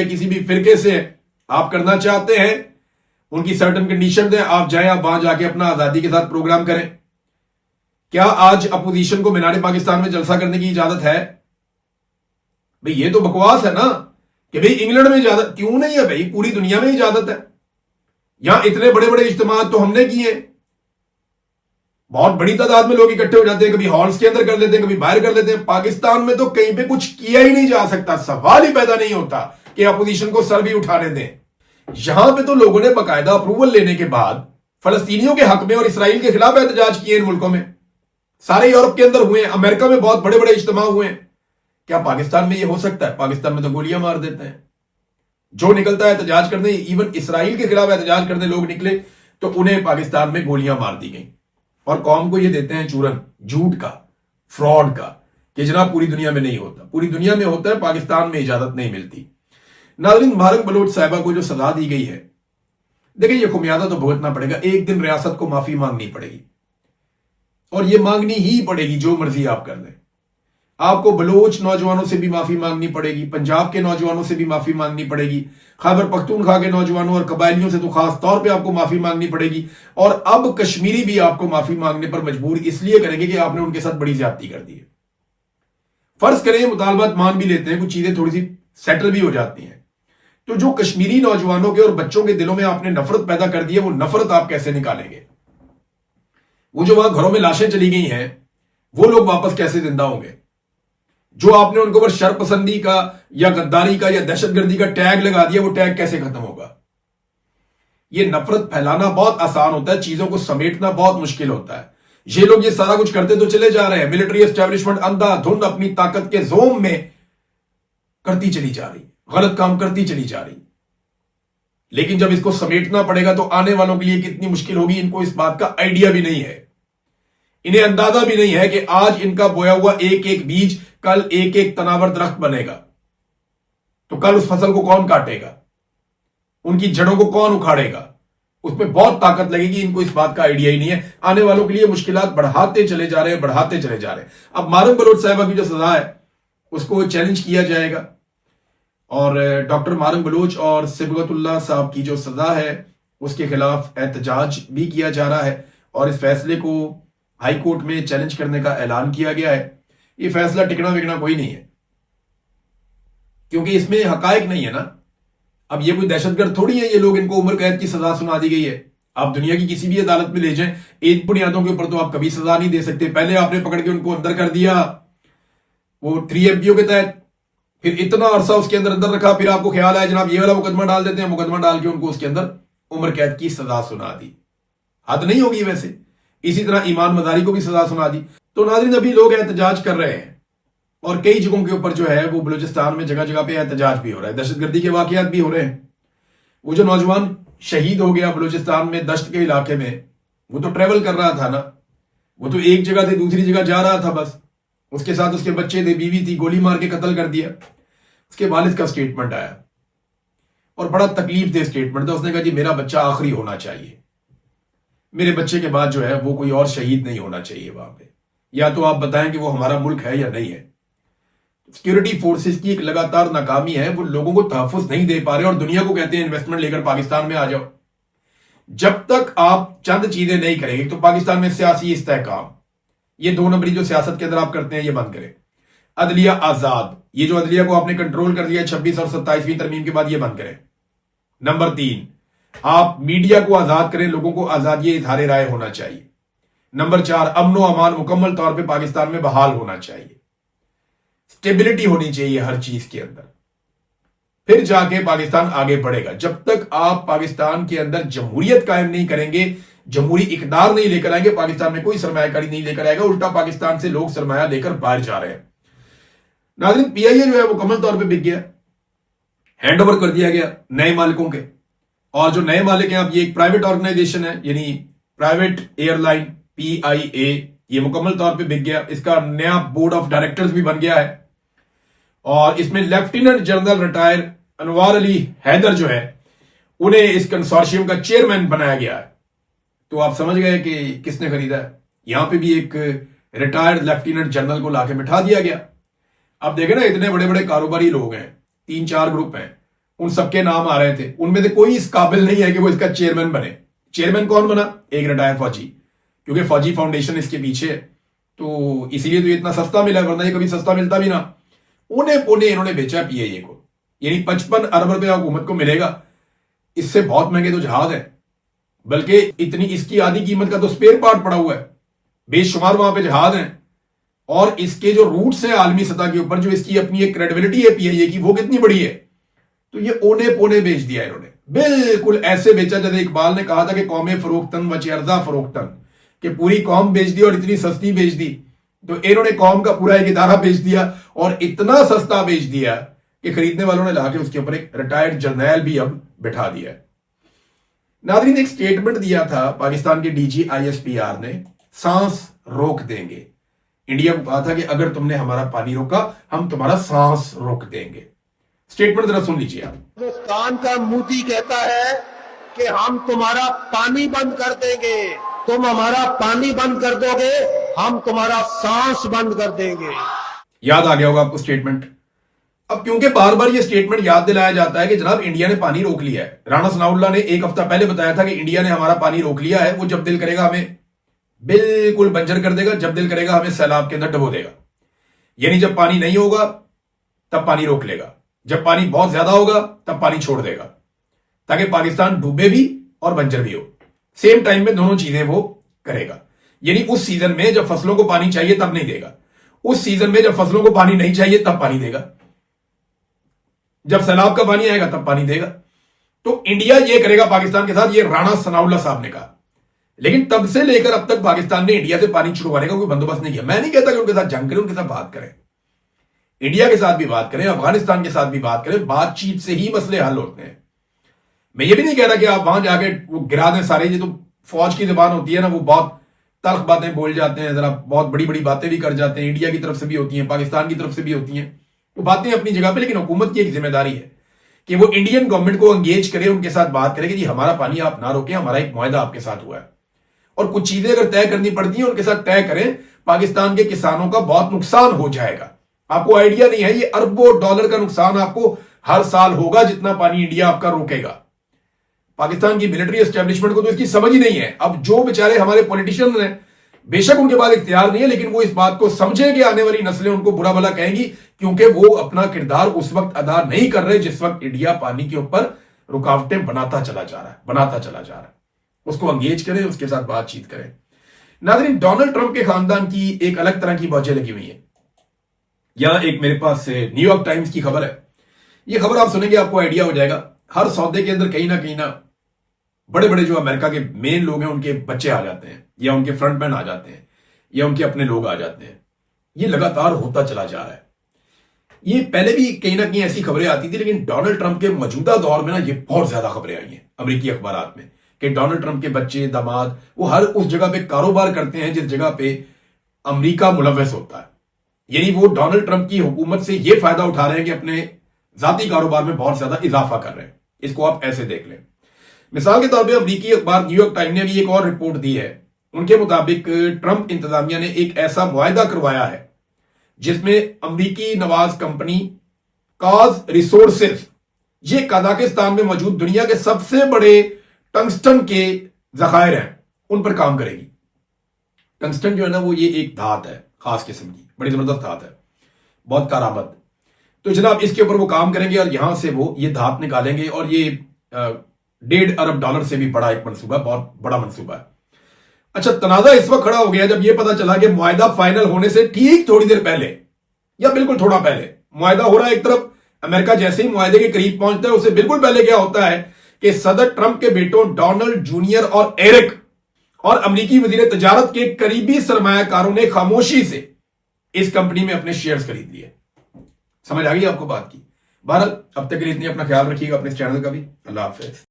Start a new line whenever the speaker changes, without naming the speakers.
किसी भी फिरके से आप करना चाहते हैं, उनकी सर्टन कंडीशन है, आप जाएं, आप वहां जाके अपना आजादी के साथ प्रोग्राम करें। क्या आज अपोजिशन को मीनार पाकिस्तान में जलसा करने की इजाजत है? भाई ये तो बकवास है ना कि भाई इंग्लैंड में इजाजत क्यों नहीं है? भाई पूरी दुनिया में इजाजत है। यहां इतने बड़े बड़े इज्तिमा तो हमने किए, बहुत बड़ी तादाद में लोग इकट्ठे हो जाते हैं, कभी हॉल्स के अंदर कर लेते हैं, कभी बाहर कर लेते हैं। पाकिस्तान में तो कहीं पे कुछ किया ही नहीं जा सकता, सवाल ही पैदा नहीं होता कि अपोजिशन को सर भी उठाने दें। यहां पे तो लोगों ने बाकायदा अप्रूवल लेने के बाद फलस्तीनियों के हक में और इसराइल के खिलाफ एहतजाज किए इन मुल्कों में, सारे यूरोप के अंदर हुए, अमेरिका में बहुत बड़े बड़े इज्तिमा हुए हैं। क्या पाकिस्तान में यह हो सकता है? पाकिस्तान में तो गोलियां मार देते हैं। जो निकलता है एहतजाज करने, इवन इसराइल के खिलाफ एहतजाज करने लोग निकले तो उन्हें पाकिस्तान में गोलियां मार दी गई। और कौम को यह देते हैं चूरन झूठ का, फ्रॉड का, कि जनाब पूरी दुनिया में नहीं होता। पूरी दुनिया में होता है, पाकिस्तान में इजाजत नहीं मिलती। नाज़रीन, मुबारक बलोच साहिबा को जो सजा दी गई है, देखिए ये खुमियादा तो भुगतना पड़ेगा। एक दिन रियासत को माफी मांगनी पड़ेगी, और ये मांगनी ही पड़ेगी, जो मर्जी आप कर लें। आपको बलोच नौजवानों से भी माफी मांगनी पड़ेगी, पंजाब के नौजवानों से भी माफी मांगनी पड़ेगी, खैबर पख्तूनख्वा के नौजवानों और कबायलियों से तो खास तौर पे आपको माफी मांगनी पड़ेगी। और अब कश्मीरी भी आपको माफी मांगने पर मजबूर इसलिए करेंगे कि आपने उनके साथ बड़ी ज्यादती कर दी है। फर्ज करें मुतालबात मान भी लेते हैं, कुछ चीजें थोड़ी सी सेटल भी हो जाती हैं, तो जो कश्मीरी नौजवानों के और बच्चों के दिलों में आपने नफरत पैदा कर दी है, वो नफरत आप कैसे निकालेंगे? वो जो वहां घरों में लाशें चली गई हैं, वो लोग वापस कैसे जिंदा होंगे? जो आपने उनके ऊपर शरपसंदी का या गद्दारी का या दहशतगर्दी का टैग लगा दिया, वो टैग कैसे खत्म होगा? ये नफरत फैलाना बहुत आसान होता है, चीजों को समेटना बहुत मुश्किल होता है। ये लोग ये सारा कुछ करते तो चले जा रहे हैं। मिलिट्री एस्टेब्लिशमेंट अंधाधुंध अपनी ताकत के जोम में करती चली जा रही, गलत काम करती चली जा रही। लेकिन जब इसको समेटना पड़ेगा तो आने वालों के लिए कितनी मुश्किल होगी, इनको इस बात का आइडिया भी नहीं है। इन्हें अंदाजा भी नहीं है कि आज इनका बोया हुआ एक एक बीज कल एक एक तनावर दरख्त बनेगा, तो कल उस फसल को कौन काटेगा, उनकी जड़ों को कौन उखाड़ेगा? उसमें बहुत ताकत लगेगी। इनको इस बात का आइडिया ही नहीं है। आने वालों के लिए मुश्किलात बढ़ाते चले जा रहे हैं, बढ़ाते चले जा रहे हैं। अब मारूम बलोच साहिबा की जो सजा है उसको चैलेंज किया जाएगा, और डॉक्टर मारूम बलोच और सिबगतुल्लाह साहब की जो सजा है उसके खिलाफ एहतजाज भी किया जा रहा है, और इस फैसले को हाई कोर्ट में चैलेंज करने का ऐलान किया गया है। ये फैसला टिकना विकना कोई नहीं है, क्योंकि इसमें हकायक नहीं है ना। अब ये कोई दहशतगर्द थोड़ी है, ये लोग, इनको उम्र कैद की सजा सुना दी गई है। आप दुनिया की किसी भी अदालत में ले जाएं, इन बुनियादों के ऊपर तो आप कभी सजा नहीं दे सकते। पहले आपने पकड़ के उनको अंदर कर दिया वो 3MPO के तहत, फिर इतना अरसा उसके अंदर अंदर रखा, फिर आपको ख्याल आया जनाब ये वाला मुकदमा डाल देते हैं, मुकदमा डाल के उनको उसके अंदर उम्र कैद की सजा सुना दी। हद नहीं होगी वैसे? इसी तरह ईमान मजारी को भी सजा सुना दी। तो नाज़रीन, अभी लोग एहतजाज कर रहे हैं, और कई जगहों के ऊपर जो है वो बलूचिस्तान में जगह जगह पे एहतजाज भी हो रहा है, दहशतगर्दी के वाकयात भी हो रहे हैं। वो जो नौजवान शहीद हो गया बलूचिस्तान में दश्त के इलाके में, वो तो ट्रेवल कर रहा था ना, वो तो एक जगह से दूसरी जगह जा रहा था बस। उसके साथ उसके बच्चे थे, बीवी थी, गोली मार के कत्ल कर दिया। उसके वालिद का स्टेटमेंट आया, और बड़ा तकलीफ दे स्टेटमेंट था। उसने कहा जी मेरा बच्चा आखिरी होना चाहिए, मेरे बच्चे के बाद जो है वो कोई और शहीद नहीं होना चाहिए वहां पे। या तो आप बताएं कि वो हमारा मुल्क है या नहीं है। सिक्योरिटी फोर्सेस की एक लगातार नाकामी है, वो लोगों को तहफ्फुज़ नहीं दे पा रहे, और दुनिया को कहते हैं इन्वेस्टमेंट लेकर पाकिस्तान में आ जाओ। जब तक आप चंद चीजें नहीं करेंगे, तो पाकिस्तान में सियासी इस्तेहकाम, ये 2 नंबरी जो सियासत के अंदर आप करते हैं, ये बंद करें। अदलिया आजाद, ये जो अदलिया को आपने कंट्रोल कर लिया 26 और 27वीं तरमीम के बाद, ये बंद करें। नंबर 3, आप मीडिया को आजाद करें, लोगों को आजादी इजहार राय होना चाहिए। नंबर 4, अमन और अमान मुकम्मल तौर पे पाकिस्तान में बहाल होना चाहिए, स्टेबिलिटी होनी चाहिए हर चीज के अंदर, फिर जाके पाकिस्तान आगे बढ़ेगा। जब तक आप पाकिस्तान के अंदर जमहूरियत कायम नहीं करेंगे, जमहूरी इकदार नहीं लेकर आएंगे, पाकिस्तान में कोई सरमायाकारी नहीं लेकर आएगा, उल्टा पाकिस्तान से लोग सरमाया लेकर बाहर जा रहे हैं। नाज़रीन, PIA जो है वो मुकम्मल तौर पे बिक गया, हैंड ओवर कर दिया गया नए मालिकों के। और जो नए मालिक हैं, अब ये एक प्राइवेट ऑर्गेनाइजेशन है, यानी प्राइवेट एयरलाइन PIA, ये मुकम्मल तौर पे बिक गया। इसका नया बोर्ड ऑफ डायरेक्टर्स भी बन गया है, और इसमें लेफ्टिनेंट जनरल रिटायर अनवार अली हैदर जो है, उन्हें इस कंसोर्शियम का चेयरमैन बनाया गया है। तो आप समझ गए कि किसने खरीदा है। यहां पे भी एक रिटायर्ड लेफ्टिनेंट जनरल को लाके बिठा दिया गया। अब देखें ना, इतने बड़े बड़े कारोबारी लोग हैं, 3-4 ग्रुप हैं, उन सबके नाम आ रहे थे, उनमें से कोई इस काबिल नहीं है कि वो इसका चेयरमैन बने। चेयरमैन कौन बना? एक रिटायर्ड फौजी, क्योंकि फौजी फाउंडेशन इसके पीछे है, तो इसीलिए तो ये इतना सस्ता मिला, वरना ये कभी सस्ता मिलता भी ना। उन्हें पुणे इन्होंने बेचा पीएए को, यानी 55 अरब रुपया हुकूमत को मिलेगा। इससे बहुत महंगे तो जहाज है, बल्कि इतनी इसकी आधी कीमत का तो स्पेयर पार्ट पड़ा हुआ है, बेशुमार वहां पे जहाज हैं। और इसके जो रूट्स हैं आलमी सतह के ऊपर, जो इसकी अपनी एक क्रेडिबिलिटी है पीएए की, वो कितनी बड़ी है। तो ये ओने पोने बेच दिया इन्होंने, बिल्कुल ऐसे बेचा जैसे इकबाल ने कहा था कि कौमें फरोख्तन वचर्जा फरोख्तन, कि पूरी कौम बेच दी और इतनी सस्ती बेच दी। तो इन्होंने कौम का पूरा एक इदारा बेच दिया और इतना सस्ता बेच दिया कि खरीदने वालों ने लाके उसके ऊपर एक रिटायर्ड जर्नैल भी अब बिठा दिया है। नाज़रीन, एक स्टेटमेंट दिया था पाकिस्तान के डीजी आईएसपीआर ने, सांस रोक देंगे। इंडिया को कहा था कि अगर तुमने हमारा पानी रोका, हम तुम्हारा सांस रोक देंगे। स्टेटमेंट जरा सुन लीजिए आप।
हिंदुस्तान का मोदी कहता है कि हम तुम्हारा पानी बंद कर देंगे, तुम हमारा पानी बंद कर दोगे, हम तुम्हारा सांस बंद कर देंगे।
याद आ गया होगा आपको स्टेटमेंट। अब क्योंकि बार बार ये स्टेटमेंट याद दिलाया जाता है कि जनाब इंडिया ने पानी रोक लिया है। राणा सनाउल्लाह ने एक हफ्ता पहले बताया था कि इंडिया ने हमारा पानी रोक लिया है, वो जब दिल करेगा हमें बिल्कुल बंजर कर देगा, जब दिल करेगा हमें सैलाब के अंदर डुबो देगा। यानी जब पानी नहीं होगा तब पानी रोक लेगा, जब पानी बहुत ज्यादा होगा तब पानी छोड़ देगा, ताकि पाकिस्तान डूबे भी और बंजर भी हो। सेम टाइम में दोनों चीजें वो करेगा। यानी उस सीजन में जब फसलों को पानी चाहिए तब नहीं देगा, उस सीजन में जब फसलों को पानी नहीं चाहिए तब पानी देगा, जब सैलाब का पानी आएगा तब पानी देगा। तो इंडिया ये करेगा पाकिस्तान के साथ, ये राणा सनाउल्लाह साहब ने कहा। लेकिन तब से लेकर अब तक पाकिस्तान ने इंडिया से पानी छुड़वाने का कोई बंदोबस्त नहीं किया। मैं नहीं कहता कि उनके साथ जंग करें, उनके साथ बात करें, इंडिया के साथ भी बात करें, अफगानिस्तान के साथ भी बात करें, बातचीत से ही मसले हल होते हैं। मैं ये भी नहीं कह रहा कि आप वहां जाके वो गिरा दें सारे। ये तो फौज की जुबान होती है ना, वो बहुत तल्ख बातें बोल जाते हैं, जरा बहुत बड़ी बड़ी बातें भी कर जाते हैं। इंडिया की तरफ से भी होती हैं, पाकिस्तान की तरफ से भी होती हैं, वो बातें अपनी जगह पे। लेकिन हुकूमत की एक जिम्मेदारी है कि वो इंडियन गवर्नमेंट को एंगेज करे, उनके साथ बात करे कि जी हमारा पानी आप ना रोकें, हमारा एक मुआहदा आपके साथ हुआ है और कुछ चीजें अगर तय करनी पड़ती हैं उनके साथ तय करें। पाकिस्तान के किसानों का बहुत नुकसान हो जाएगा। आपको आइडिया नहीं है, ये अरबों डॉलर का नुकसान आपको हर साल होगा जितना पानी इंडिया आपका रोकेगा। पाकिस्तान की मिलिट्री एस्टेब्लिशमेंट को तो इसकी समझ ही नहीं है। अब जो बेचारे हमारे पॉलिटिशियन हैं, बेशक उनके पास इख्तियार नहीं है, लेकिन वो इस बात को समझें कि आने वाली नस्लें उनको बुरा भला कहेंगी, क्योंकि वो अपना किरदार उस वक्त अदा नहीं कर रहे जिस वक्त इंडिया पानी के ऊपर रुकावटें बनाता चला जा रहा है। उसको एंगेज करें, उसके साथ बातचीत करें। नाज़रीन, डोनाल्ड ट्रंप के खानदान की एक अलग तरह की मौजें लगी हुई है। यहां एक मेरे पास से न्यूयॉर्क टाइम्स की खबर है। यह खबर आप सुनेंगे आपको आइडिया हो जाएगा। हर सौदे के अंदर कहीं ना बड़े बड़े जो अमेरिका के मेन लोग हैं उनके बच्चे आ जाते हैं, या उनके फ्रंटमैन आ जाते हैं, या उनके अपने लोग आ जाते हैं। ये लगातार होता चला जा रहा है। ये पहले भी कहीं ना कहीं ऐसी खबरें आती थी, लेकिन डोनाल्ड ट्रंप के मौजूदा दौर में ना ये बहुत ज्यादा खबरें आई हैं अमेरिकी अखबारात में कि डोनाल्ड ट्रंप के बच्चे, दामाद, वो हर उस जगह पे कारोबार करते हैं जिस जगह पे अमेरिका मुलव्वस होता है। यानी वो डोनाल्ड ट्रंप की हुकूमत से ये फायदा उठा रहे हैं कि अपने जाती कारोबार में बहुत ज्यादा इजाफा कर रहे हैं। इसको आप ऐसे देख लें। मिसाल के तौर पे अमेरिकी अखबार न्यूयॉर्क टाइम ने भी एक और रिपोर्ट दी है। उनके मुताबिक ट्रंप इंतजामिया ने एक ऐसा मुआहदा करवाया है जिसमें अमेरिकी नवाज कंपनी काज रिसोर्सेज, ये कजाकिस्तान में मौजूद दुनिया के सबसे बड़े टंगस्टन के जखायर हैं, उन पर काम करेगी। टंगस्टन जो है ना, वो ये एक धात है खास किस्म की, बड़ी जबरदस्त धात है, बहुत कारामद। तो जनाब इसके ऊपर वो काम करेंगे और यहां से वो ये धात निकालेंगे और ये 1.5 अरब डॉलर से भी बड़ा एक मनसूबा, बहुत बड़ा मनसूबा है। अच्छा, तनाजा इस वक्त खड़ा हो गया जब ये पता चला कि मुआहदा फाइनल होने से ठीक थोड़ी देर पहले या बिल्कुल थोड़ा पहले मुआहदा हो रहा है। एक तरफ अमेरिका जैसे ही मुआहदे के करीब पहुंचता है, उससे बिल्कुल पहले क्या होता है कि सदर ट्रंप के बेटों डोनाल्ड जूनियर और एरिक और अमेरिकी वजीर तजारत के करीबी सरमायाकारों ने खामोशी से इस कंपनी में अपने शेयर्स खरीद लिए। समझ आ गई आपको बात की? बहरहाल अब तक के लिए इतनी, अपना ख्याल रखिएगा, अपने चैनल का भी। अल्लाह हाफिज।